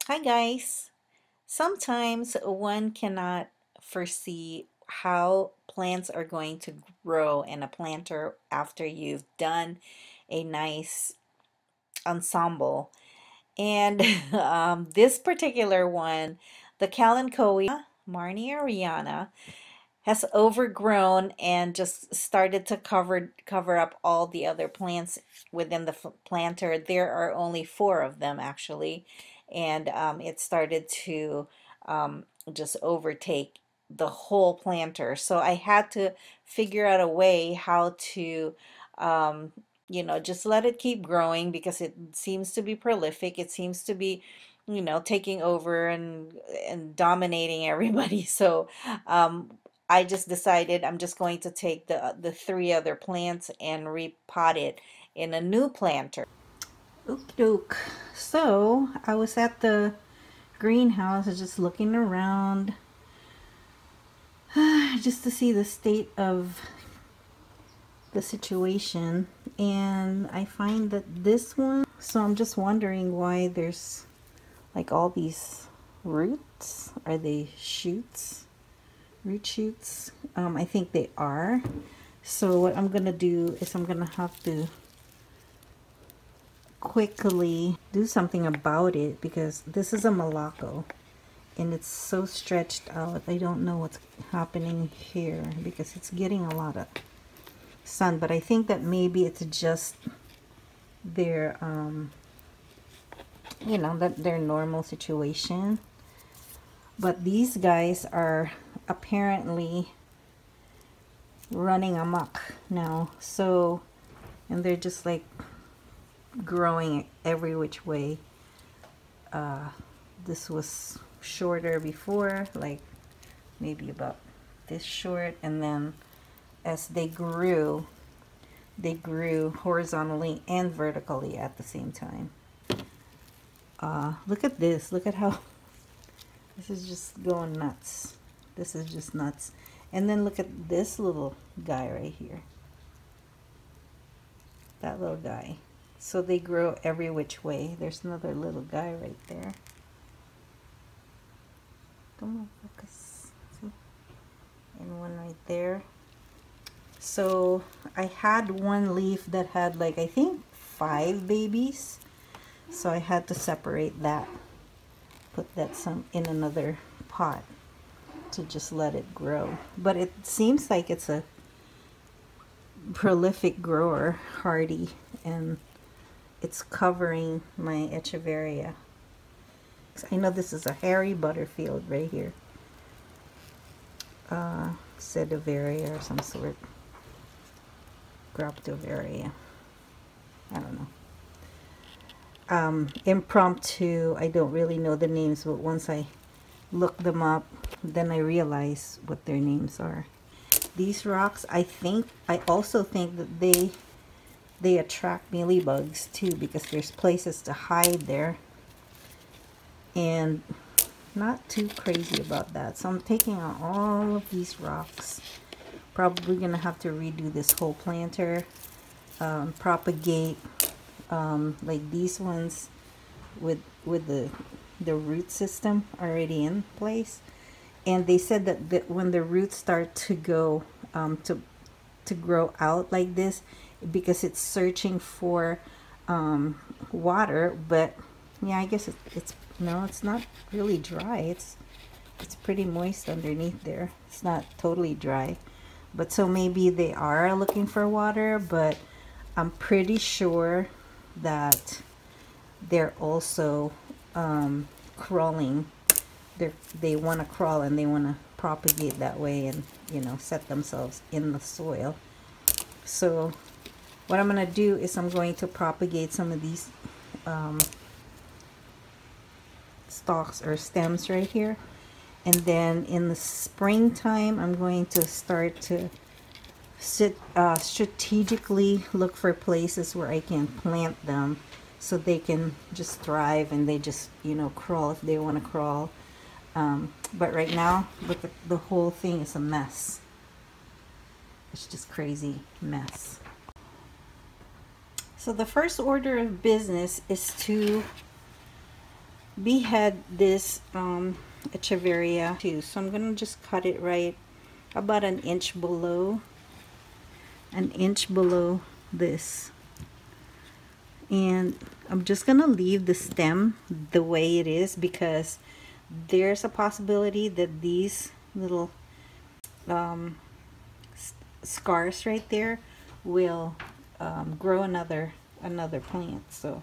Hi guys. Sometimes one cannot foresee how plants are going to grow in a planter after you've done a nice ensemble. And this particular one, the Kalanchoe Marnieriana, has overgrown and just started to cover up all the other plants within the planter. There are only four of them actually, and it started to just overtake the whole planter. So I had to figure out a way how to um, just let it keep growing because it seems to be prolific. It seems to be taking over and dominating everybody. So um, I just decided I'm just going to take the three other plants and repot it in a new planter. Okie doke. So I was at the greenhouse just looking around just to see the state of the situation, and I find that this one, so I'm just wondering why there's like all these roots. Are they shoots? Root shoots? I think they are. So what I'm gonna do is I'm gonna have to quickly do something about it because this is a Malaco and it's so stretched out. I don't know what's happening here because it's getting a lot of sun, but I think that maybe it's just their that their normal situation. But these guys are apparently running amok now, so, and they're just like growing every which way. This was shorter before, like maybe about this short, and then as they grew horizontally and vertically at the same time. Look at this. Look at how this is just going nuts. This is just nuts. And then look at this little guy right here. That little guy. So they grow every which way. There's another little guy right there. Come on, focus. See? And one right there. So I had one leaf that had like, I think 5 babies. So I had to separate that. Put that some in another pot to just let it grow. But it seems like it's a prolific grower, hardy, and it's covering my echeveria. I know this is a hairy butterfield right here. Sedaveria or some sort. Graptoveria. I don't know. Impromptu, I don't really know the names, but once I look them up, then I realize what their names are. These rocks, I also think that they attract mealybugs too, because there's places to hide there. And not too crazy about that. So I'm taking out all of these rocks. Probably gonna have to redo this whole planter. Propagate like these ones with the root system already in place. And they said that when the roots start to go to grow out like this, because it's searching for water. But yeah, I guess it's no, it's not really dry. It's pretty moist underneath there. It's not totally dry, but so maybe they are looking for water. But I'm pretty sure that they're also crawling. They want to crawl and they want to propagate that way, and set themselves in the soil. So what I'm going to do is I'm going to propagate some of these stalks or stems right here, and then in the springtime I'm going to start to strategically look for places where I can plant them so they can just thrive, and they just crawl if they want to crawl. But right now, look, at the whole thing is a mess. It's just crazy mess. So the first order of business is to had this echeveria too, so I'm gonna just cut it right about an inch below this, and I'm just gonna leave the stem the way it is because there's a possibility that these little scars right there will grow another plant. So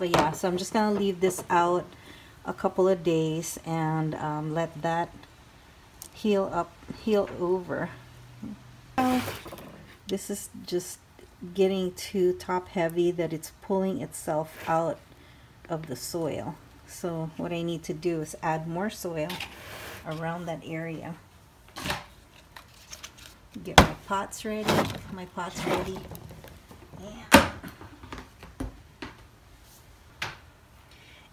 yeah, so I'm just gonna leave this out a couple of days and let that heal over. This is just getting too top heavy that it's pulling itself out of the soil. So what I need to do is add more soil around that area. Get my pots ready.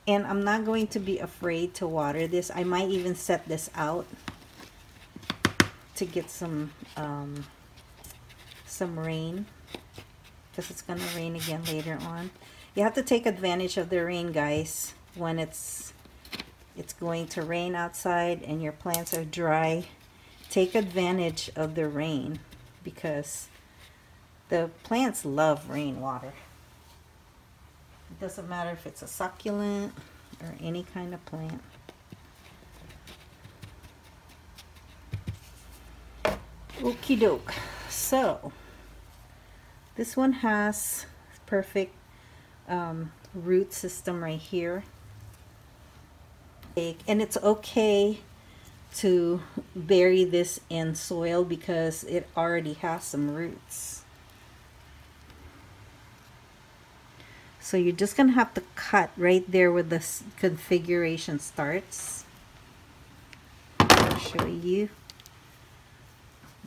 And I'm not going to be afraid to water this. I might even set this out to get some rain, because it's going to rain again later on. You have to take advantage of the rain, guys, when it's going to rain outside and your plants are dry. Take advantage of the rain because the plants love rainwater. It doesn't matter if it's a succulent or any kind of plant. Okie doke. So this one has perfect root system right here, and it's okay to bury this in soil because it already has some roots. So you're just gonna have to cut right there where the configuration starts. I'll show you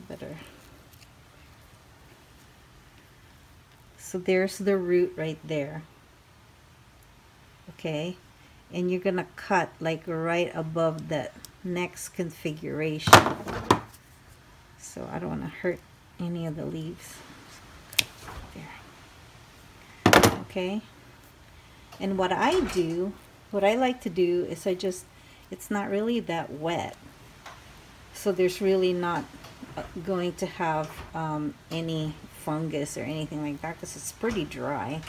better. So there's the root right there. Okay, and you're gonna cut like right above that next configuration. So I don't want to hurt any of the leaves. There. Okay, and what I like to do is it's not really that wet, so there's really not going to have any fungus or anything like that because it's pretty dry.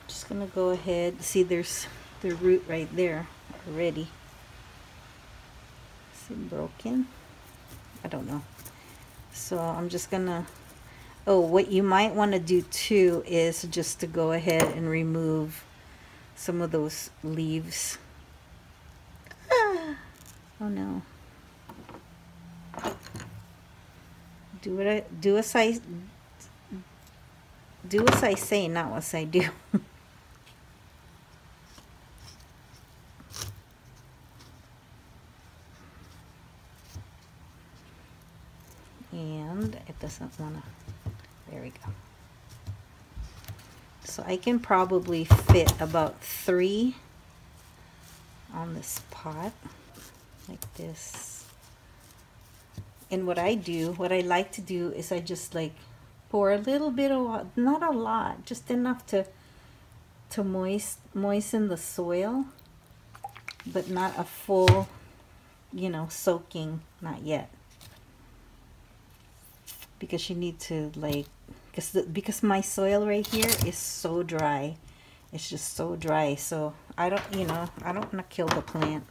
Just gonna go ahead, see there's the root right there already. Is it broken? I don't know. So I'm just gonna, oh, what you might want to do too is just to go ahead and remove some of those leaves. Oh no. Do as I say, not what I do. And it doesn't want to, there we go. So I can probably fit about 3 on this pot like this. And what I like to do is I just like pour a little bit of, not a lot, just enough to moisten the soil, but not a full, you know, soaking, not yet. Because you need to like, because my soil right here is so dry. It's just so dry. So I don't want to kill the plant.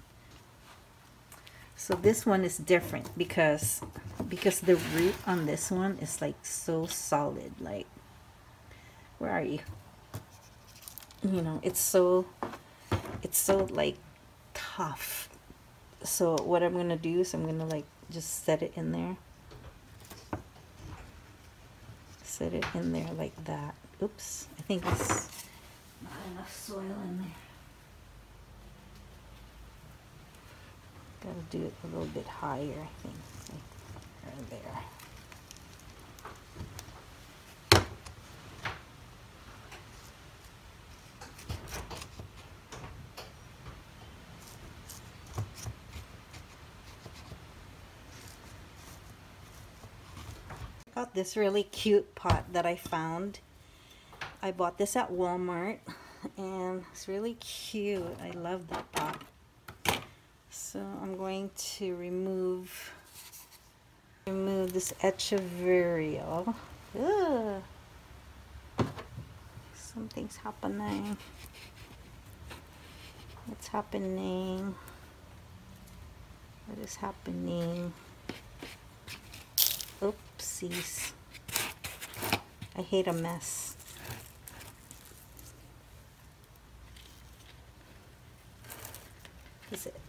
So this one is different because the root on this one is like so solid. Like, where are you? You know, it's so like tough. So what I'm gonna do is I'm gonna like just set it in there. Set it in there like that. Oops, I think it's not enough soil in there. Gotta do it a little bit higher, I think. Like right there. Got this really cute pot that I found, I bought this at Walmart and it's really cute. I love that pot. So I'm going to remove this echeveria. Ugh. Something's happening. What's happening? What is happening? Oopsies. I hate a mess.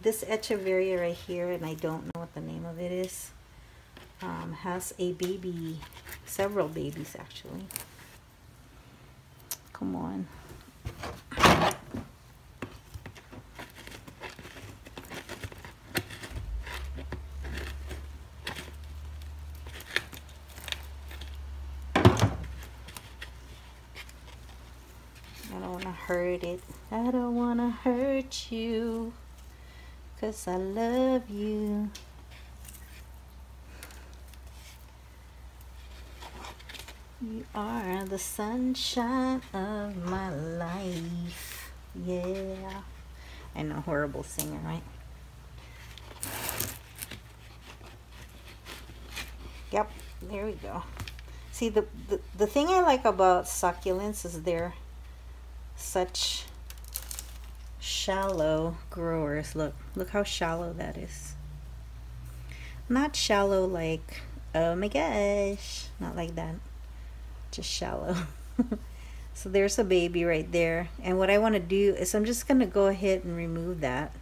This echeveria right here, and I don't know what the name of it is, has a baby, several babies actually. Come on. I don't want to hurt it. I don't want to hurt you, 'cause I love you. You are the sunshine of my life. Yeah. I know, horrible singer, right? Yep, there we go. See, the thing I like about succulents is they're such shallow growers. Look how shallow that is. Not shallow like, oh my gosh, not like that, just shallow. So there's a baby right there, and what I want to do is I'm just gonna go ahead and remove that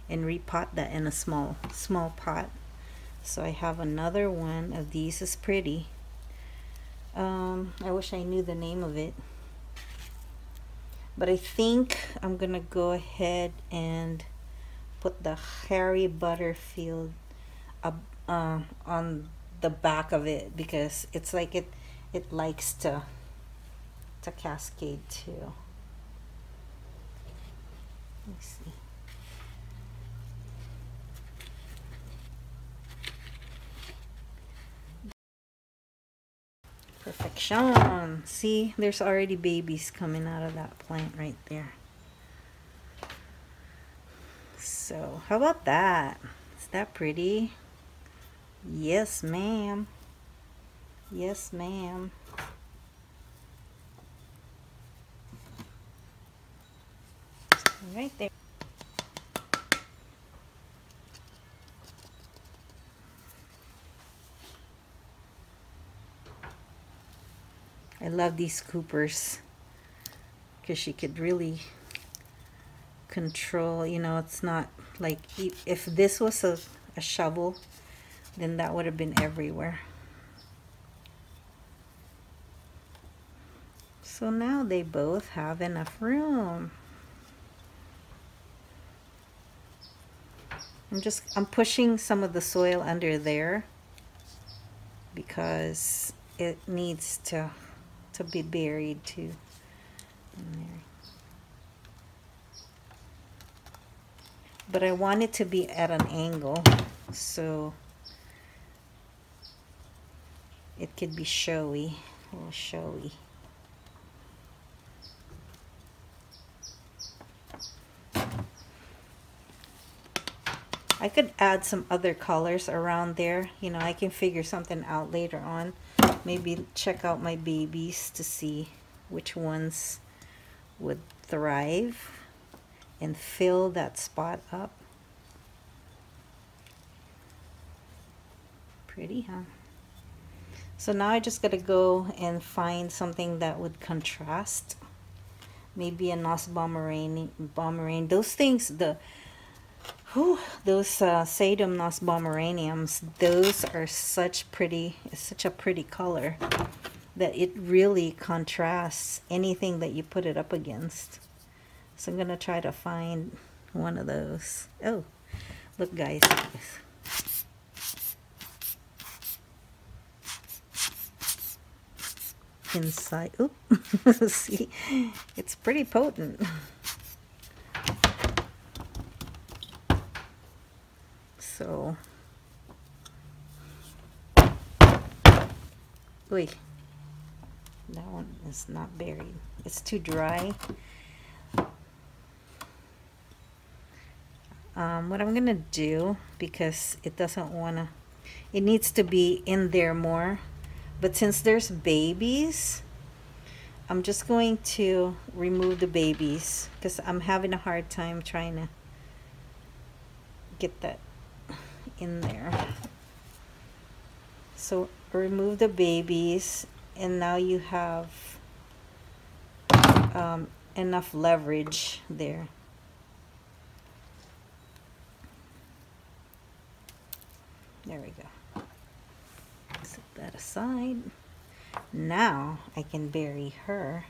and repot that in a small pot. So I have another one of these. Is pretty. I wish I knew the name of it, but I think I'm gonna go ahead and put the Harry Butterfield on the back of it, because it's like it likes to cascade too. Let me see. Perfection. See, there's already babies coming out of that plant right there. So how about that? Is that pretty? Yes, ma'am. Yes, ma'am. Right there. I love these Coopers because she could really control, you know, it's not like, if this was a shovel, then that would have been everywhere. So now they both have enough room. I'm pushing some of the soil under there because it needs to be buried too in there. But I want it to be at an angle so it could be showy, a little showy. I could add some other colors around there. You know, I can figure something out later on. Maybe check out my babies to see which ones would thrive and fill that spot up. Pretty, huh? So now I just gotta go and find something that would contrast. Maybe a Nos Pomeranian. Those things, those Sedum Nos Pomeranians, those are such a pretty color that it really contrasts anything that you put it up against. So I'm gonna try to find one of those. Oh, look guys, inside, oop, see, it's pretty potent. So, wait, That one is not buried. It's too dry. What I'm gonna do, because it doesn't wanna, it needs to be in there more, but since there's babies, I'm just going to remove the babies because I'm having a hard time trying to get that in there. So remove the babies, and now you have enough leverage there. There we go. Set that aside. Now I can bury her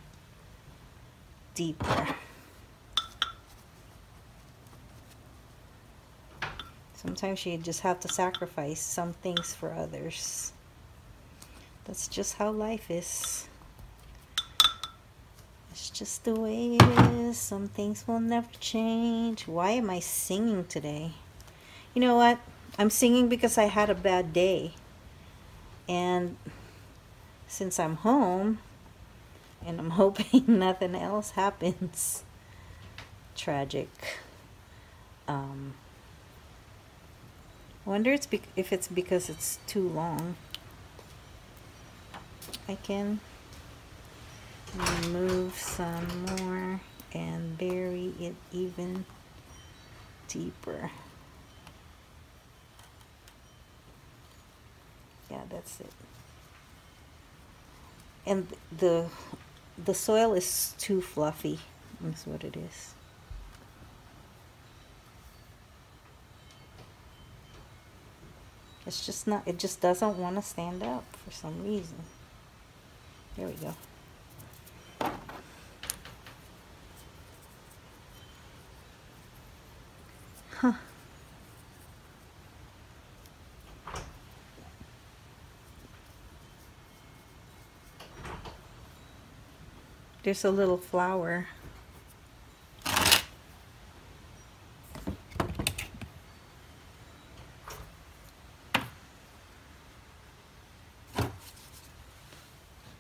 deeper. Sometimes you just have to sacrifice some things for others. That's just how life is. It's just the way it is. Some things will never change. Why am I singing today? You know what? I'm singing because I had a bad day. And since I'm home, and I'm hoping nothing else happens tragic. I wonder if it's because it's too long. I can remove some more and bury it even deeper. Yeah, that's it. And the soil is too fluffy. That's what it is. It's just not, it just doesn't want to stand up for some reason. There we go. Huh. There's a little flower.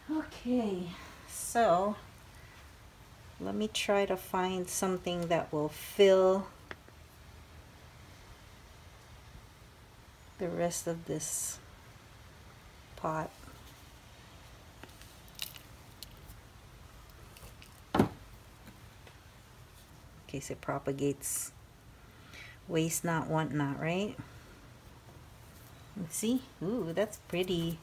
Okay, so let me try to find something that will fill the rest of this pot. In case it propagates. Waste not, want not, right? Let's see. Ooh, that's pretty.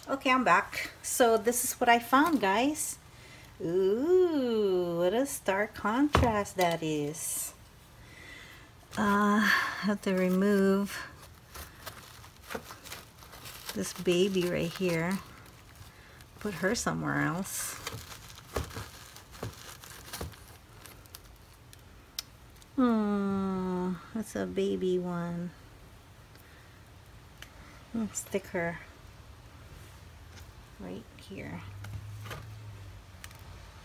Okay, I'm back. So this is what I found, guys. Ooh, what a stark contrast that is. I have to remove this baby right here. Put her somewhere else. Oh, that's a baby one. Let's stick her right here.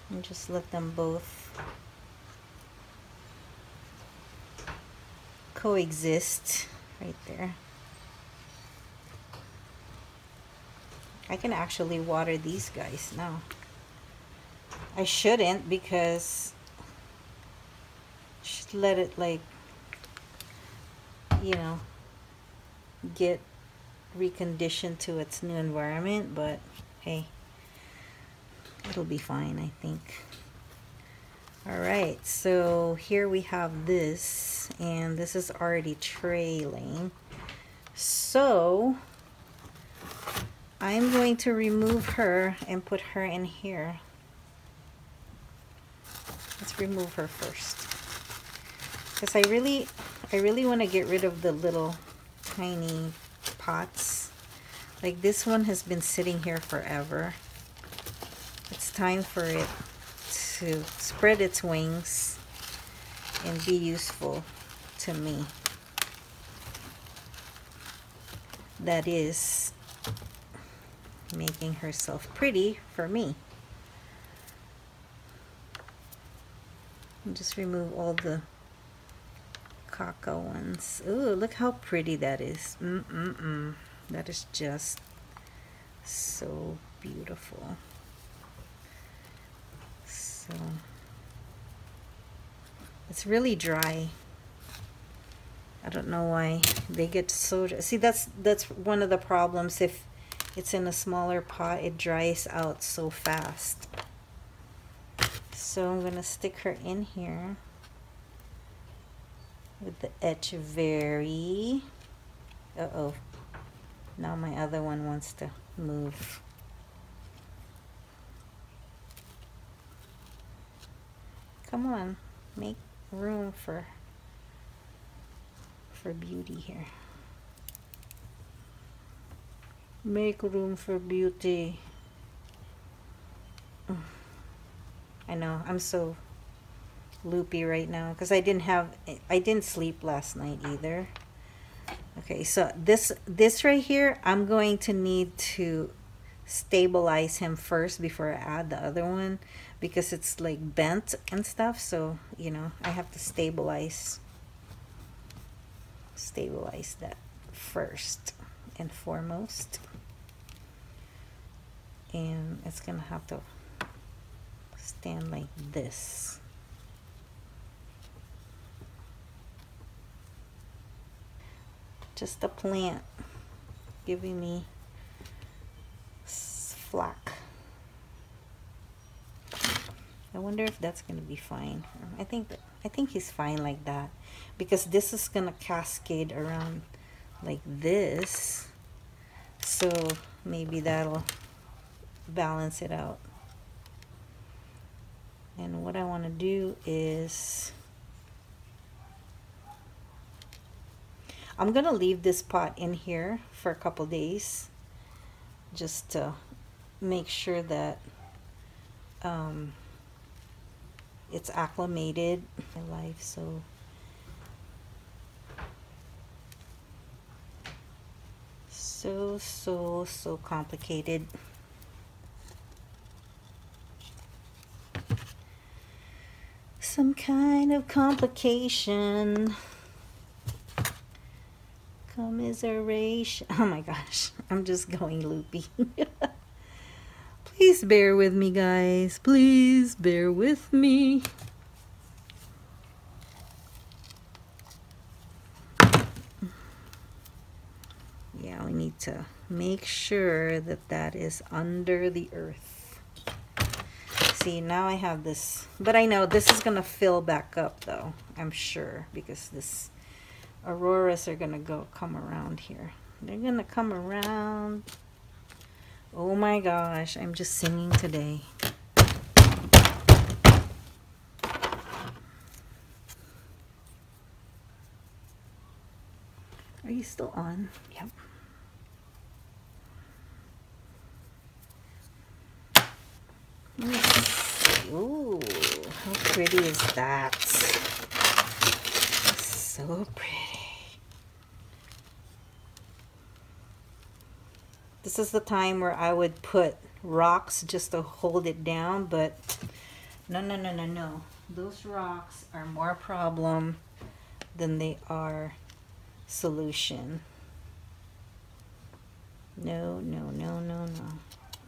And just let them both coexist right there. I can actually water these guys now. I shouldn't, because I should let it, like, you know, get reconditioned to its new environment, but hey, it'll be fine, I think. All right, so here we have this, and this is already trailing. So I'm going to remove her and put her in here. Let's remove her first, because I really want to get rid of the little tiny pots. Like, this one has been sitting here forever. It's time for it to spread its wings and be useful to me. That is, making herself pretty for me. And just remove all the cacao ones. Ooh, look how pretty that is. That is just so beautiful. So it's really dry. I don't know why they get so dry. See, that's one of the problems. If it's in a smaller pot, it dries out so fast. So I'm gonna stick her in here with the edge very, uh-oh, now my other one wants to move. Come on, make room for beauty here. Make room for beauty. I know, I'm so loopy right now because I didn't sleep last night either. Okay, so this right here, I'm going to need to stabilize him first before I add the other one, because it's like bent and stuff. So, you know, I have to stabilize that first and foremost. And it's gonna have to stand like this. Just a plant giving me flack. I wonder if that's gonna be fine. I think he's fine like that, because this is gonna cascade around like this, so maybe that'll balance it out. And what I want to do is I'm gonna leave this pot in here for a couple days just to make sure that it's acclimated in life. So complicated. Some kind of complication. Commiseration. Oh my gosh, I'm just going loopy. Please bear with me, guys. Please bear with me. Yeah, we need to make sure that that is under the earth. See, now I have this, but I know this is gonna fill back up though, I'm sure, because this auroras are gonna come around here. They're gonna come around. Oh my gosh, I'm just singing today. Are you still on? Yep. Ooh, how pretty is that? So pretty. This is the time where I would put rocks just to hold it down, but no. Those rocks are more problem than they are solution. No.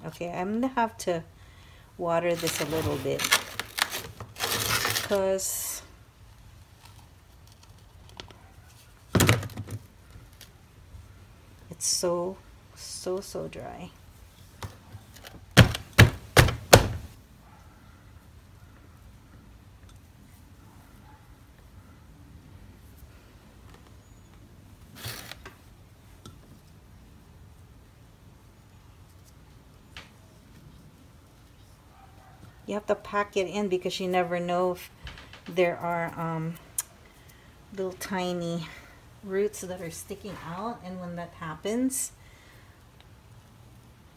Okay, I'm gonna have to water this a little bit because it's so dry. You have to pack it in because you never know if there are little tiny roots that are sticking out, and when that happens,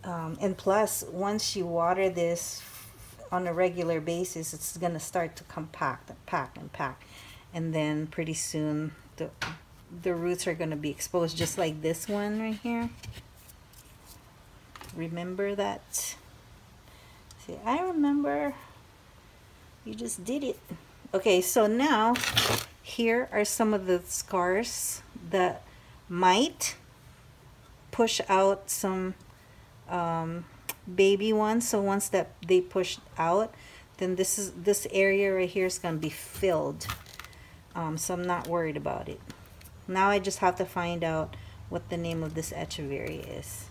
and plus once you water this on a regular basis, it's gonna start to compact and pack, and then pretty soon the roots are gonna be exposed, just like this one right here. Remember that? See, I remember. You just did it. Okay, so now here are some of the scars that might push out some baby ones. So once that they push out, then this area right here is going to be filled. So I'm not worried about it. Now I just have to find out what the name of this echeveria is.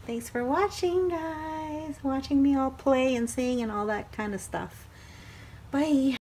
Thanks for watching, guys. Watching me all play and sing and all that kind of stuff. Bye.